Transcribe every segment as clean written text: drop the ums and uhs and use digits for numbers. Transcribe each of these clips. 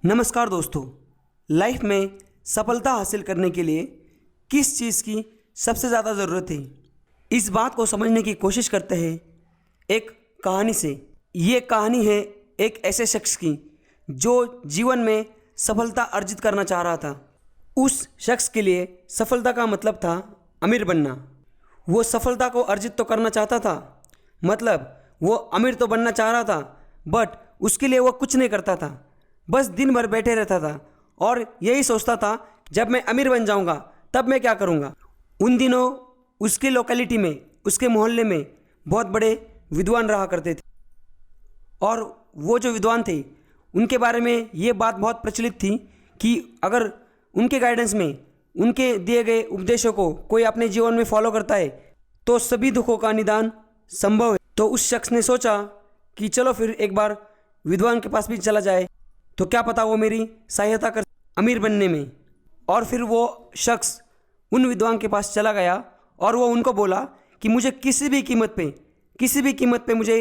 नमस्कार दोस्तों। लाइफ में सफलता हासिल करने के लिए किस चीज़ की सबसे ज़्यादा ज़रूरत है, इस बात को समझने की कोशिश करते हैं एक कहानी से। ये कहानी है एक ऐसे शख्स की जो जीवन में सफलता अर्जित करना चाह रहा था। उस शख्स के लिए सफलता का मतलब था अमीर बनना। वो सफलता को अर्जित तो करना चाहता था, मतलब वो अमीर तो बनना चाह रहा था, बट उसके लिए वो कुछ नहीं करता था। बस दिन भर बैठे रहता था और यही सोचता था जब मैं अमीर बन जाऊंगा तब मैं क्या करूंगा। उन दिनों उसके लोकेलिटी में, उसके मोहल्ले में बहुत बड़े विद्वान रहा करते थे और वो जो विद्वान थे उनके बारे में ये बात बहुत प्रचलित थी कि अगर उनके गाइडेंस में, उनके दिए गए उपदेशों को कोई अपने जीवन में फॉलो करता है तो सभी दुखों का निदान संभव है। तो उस शख्स ने सोचा कि चलो फिर एक बार विद्वान के पास भी चला जाए, तो क्या पता वो मेरी सहायता कर अमीर बनने में। और फिर वो शख्स उन विद्वान के पास चला गया और वो उनको बोला कि मुझे किसी भी कीमत पे मुझे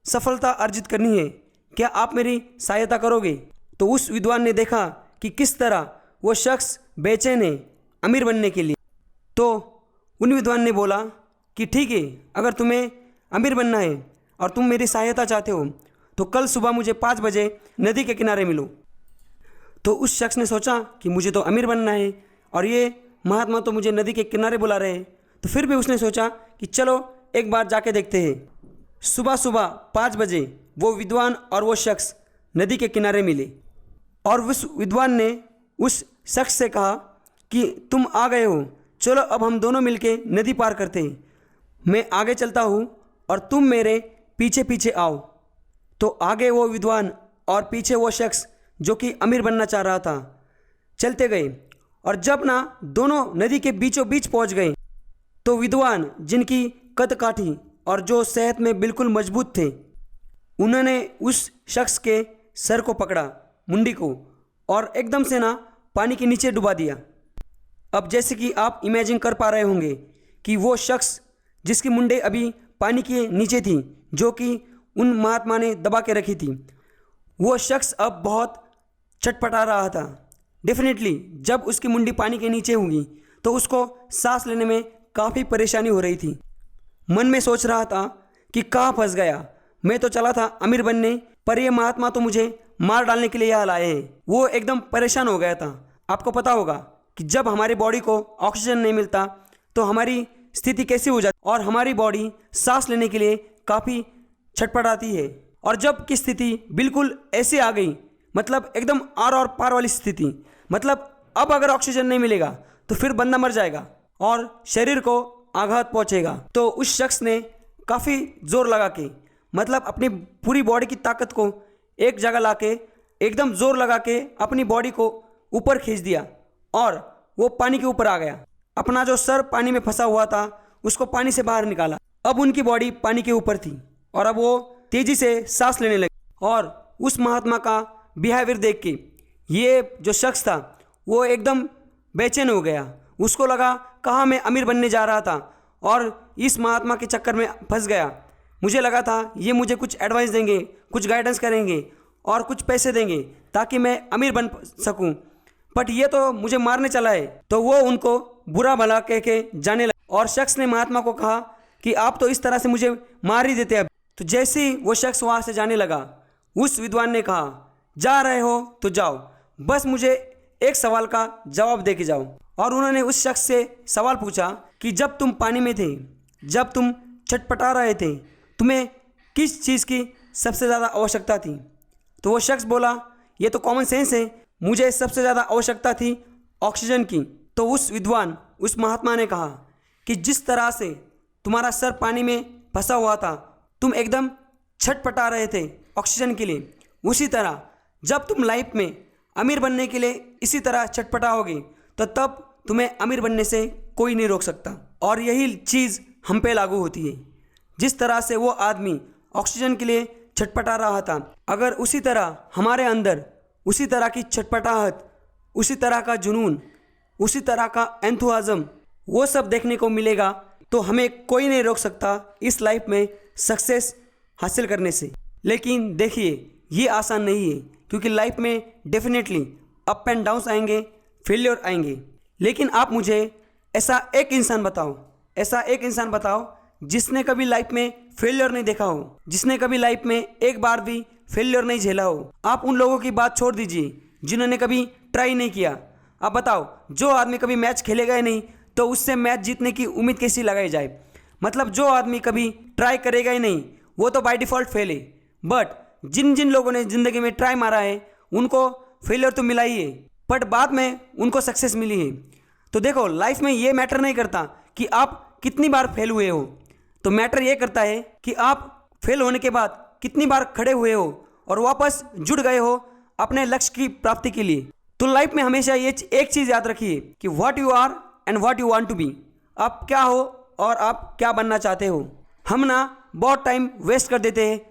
सफलता अर्जित करनी है, क्या आप मेरी सहायता करोगे। तो उस विद्वान ने देखा कि किस तरह वो शख्स बेचैन है अमीर बनने के लिए। तो उन विद्वान ने बोला कि ठीक है, अगर तुम्हें अमीर बनना है और तुम मेरी सहायता चाहते हो तो कल सुबह मुझे 5 बजे नदी के किनारे मिलो। तो उस शख्स ने सोचा कि मुझे तो अमीर बनना है और ये महात्मा तो मुझे नदी के किनारे बुला रहे हैं, तो फिर भी उसने सोचा कि चलो एक बार जाके देखते हैं। सुबह सुबह 5 बजे वो विद्वान और वो शख्स नदी के किनारे मिले और उस विद्वान ने उस शख्स से कहा कि तुम आ गए हो, चलो अब हम दोनों मिलके नदी पार करते हैं। मैं आगे चलता हूँ और तुम मेरे पीछे पीछे आओ। तो आगे वो विद्वान और पीछे वो शख्स जो कि अमीर बनना चाह रहा था चलते गए और जब ना दोनों नदी के बीचों बीच पहुंच गए तो विद्वान, जिनकी कद काठी और जो सेहत में बिल्कुल मजबूत थे, उन्होंने उस शख्स के सर को पकड़ा, मुंडी को, और एकदम से ना पानी के नीचे डुबा दिया। अब जैसे कि आप इमेजिन कर पा रहे होंगे कि वो शख्स जिसकी मुंडी अभी पानी के नीचे थी, जो कि उन महात्मा ने दबा के रखी थी, वो शख्स अब बहुत छटपटा रहा था। डेफिनेटली जब उसकी मुंडी पानी के नीचे होगी तो उसको सांस लेने में काफ़ी परेशानी हो रही थी। मन में सोच रहा था कि कहाँ फंस गया, मैं तो चला था अमीर बनने, पर ये महात्मा तो मुझे मार डालने के लिए यहाँ लाए हैं। वो एकदम परेशान हो गया था। आपको पता होगा कि जब हमारी बॉडी को ऑक्सीजन नहीं मिलता तो हमारी स्थिति कैसी हो जाती और हमारी बॉडी सांस लेने के लिए काफ़ी छटपटाती है। और जब की स्थिति बिल्कुल ऐसे आ गई, मतलब एकदम आर और पार वाली स्थिति, मतलब अब अगर ऑक्सीजन नहीं मिलेगा तो फिर बंदा मर जाएगा और शरीर को आघात पहुंचेगा। तो उस शख्स ने काफ़ी जोर लगा के, मतलब अपनी पूरी बॉडी की ताकत को एक जगह ला के, एकदम जोर लगा के अपनी बॉडी को ऊपर खींच दिया और वो पानी के ऊपर आ गया। अपना जो सर पानी में फंसा हुआ था उसको पानी से बाहर निकाला। अब उनकी बॉडी पानी के ऊपर थी और अब वो तेजी से सांस लेने लगे। और उस महात्मा का बिहेवियर देख के ये जो शख्स था वो एकदम बेचैन हो गया। उसको लगा कहाँ मैं अमीर बनने जा रहा था और इस महात्मा के चक्कर में फंस गया। मुझे लगा था ये मुझे कुछ एडवाइस देंगे, कुछ गाइडेंस करेंगे और कुछ पैसे देंगे ताकि मैं अमीर बन सकूं, बट ये तो मुझे मारने चला है। तो वो उनको बुरा भला कह के जाने लगा और शख्स ने महात्मा को कहा कि आप तो इस तरह से मुझे मार ही देते। अब तो जैसे ही वो शख्स वहाँ से जाने लगा, उस विद्वान ने कहा जा रहे हो तो जाओ, बस मुझे एक सवाल का जवाब दे के जाओ। और उन्होंने उस शख्स से सवाल पूछा कि जब तुम पानी में थे, जब तुम छटपटा रहे थे, तुम्हें किस चीज़ की सबसे ज़्यादा आवश्यकता थी। तो वो शख्स बोला ये तो कॉमन सेंस है, मुझे सबसे ज़्यादा आवश्यकता थी ऑक्सीजन की। तो उस विद्वान, उस महात्मा ने कहा कि जिस तरह से तुम्हारा सर पानी में फंसा हुआ था, तुम एकदम छटपटा रहे थे ऑक्सीजन के लिए, उसी तरह जब तुम लाइफ में अमीर बनने के लिए इसी तरह छटपटाओगे तो तब तुम्हें अमीर बनने से कोई नहीं रोक सकता। और यही चीज़ हम पे लागू होती है। जिस तरह से वो आदमी ऑक्सीजन के लिए छटपटा रहा था, अगर उसी तरह हमारे अंदर उसी तरह की छटपटाहट, उसी तरह का जुनून, उसी तरह का एंथुआज़म, वो सब देखने को मिलेगा तो हमें कोई नहीं रोक सकता इस लाइफ में सक्सेस हासिल करने से। लेकिन देखिए ये आसान नहीं है क्योंकि लाइफ में डेफिनेटली अप एंड डाउन्स आएंगे, फेलियर आएंगे। लेकिन आप मुझे ऐसा एक इंसान बताओ जिसने कभी लाइफ में फेलियर नहीं देखा हो, जिसने कभी लाइफ में एक बार भी फेलियर नहीं झेला हो। आप उन लोगों की बात छोड़ दीजिए जिन्होंने कभी ट्राई नहीं किया। आप बताओ, जो आदमी कभी मैच खेलेगा ही नहीं तो उससे मैच जीतने की उम्मीद कैसी लगाई जाए। मतलब जो आदमी कभी ट्राई करेगा ही नहीं वो तो बाय डिफ़ॉल्ट फेल है। बट जिन जिन लोगों ने ज़िंदगी में ट्राई मारा है उनको फेलियर तो मिला ही है, बट बाद में उनको सक्सेस मिली है। तो देखो, लाइफ में ये मैटर नहीं करता कि आप कितनी बार फेल हुए हो, तो मैटर ये करता है कि आप फेल होने के बाद कितनी बार खड़े हुए हो और वापस जुड़ गए हो अपने लक्ष्य की प्राप्ति के लिए। तो लाइफ में हमेशा ये एक चीज़ याद रखिए कि what you are and what you want to be. आप क्या हो और आप क्या बनना चाहते हो। हम ना बहुत टाइम वेस्ट कर देते हैं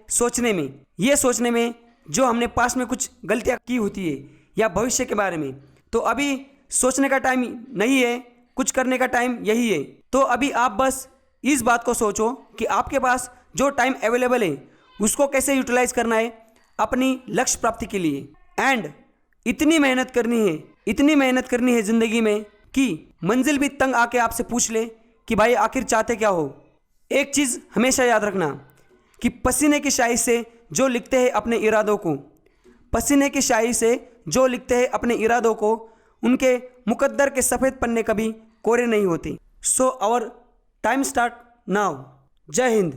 सोचने में जो हमने पास्ट में कुछ गलतियाँ की होती है या भविष्य के बारे में। तो अभी सोचने का टाइम नहीं है, कुछ करने का टाइम यही है। तो अभी आप बस इस बात को सोचो कि आपके पास जो टाइम अवेलेबल है उसको कैसे यूटिलाइज करना है अपनी लक्ष्य प्राप्ति के लिए। एंड इतनी मेहनत करनी है ज़िंदगी में कि मंजिल भी तंग आके आपसे पूछ ले कि भाई आखिर चाहते क्या हो। एक चीज़ हमेशा याद रखना कि पसीने की स्याही से जो लिखते हैं अपने इरादों को उनके मुकद्दर के सफ़ेद पन्ने कभी कोरे नहीं होते। So our time start now. जय हिंद।